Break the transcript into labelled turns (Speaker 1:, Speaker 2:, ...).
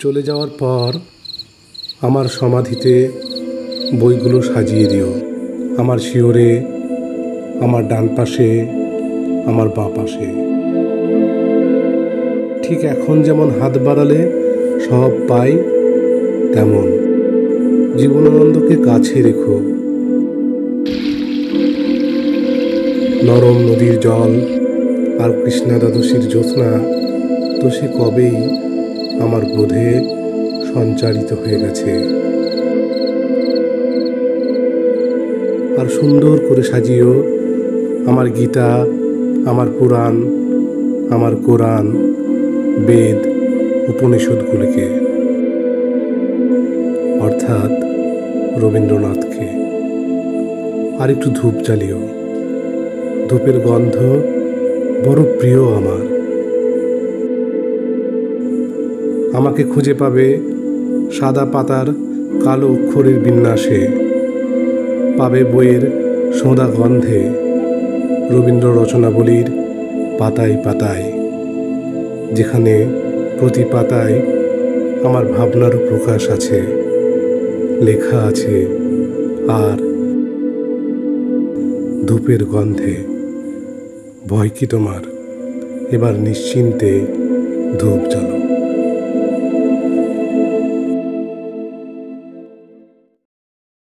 Speaker 1: চলে যাওয়ার পর আমার সমাধিতে বইগুলো সাজিয়ে দিও। আমার শিয়রে, আমার ডান পাশে, আমার বাঁ পাশে। ঠিক এখন যেমন হাত বাড়ালে সব পাই, তেমন জীবনানন্দকে কাছে রেখো। নরম নদীর জল আর কৃষ্ণা দ্বাদশীর জ্যোৎস্না তো সে কবেই আমার বোধে সঞ্চারিত হয়ে গেছে। আর সুন্দর করে সাজিও আমার গীতা, আমার পুরাণ, আমার কোরআন, বেদ, উপনিষদগুলিকে, অর্থাৎ রবীন্দ্রনাথকে। আর একটু ধূপ জ্বালিও। ধূপের গন্ধ বড় প্রিয় আমার। আমাকে খুঁজে পাবে সাদা পাতার কালো অক্ষরের বিন্যাসে, পাবে বইয়ের সোঁদা গন্ধে, রবীন্দ্র রচনাবলীর পাতায় পাতায়, যেখানে প্রতি পাতায় আমার ভাবনারও প্রকাশ আছে, লেখা আছে। আর ধূপের গন্ধে ভয় কি তোমার? এবার নিশ্চিন্তে ধূপ জ্বালো।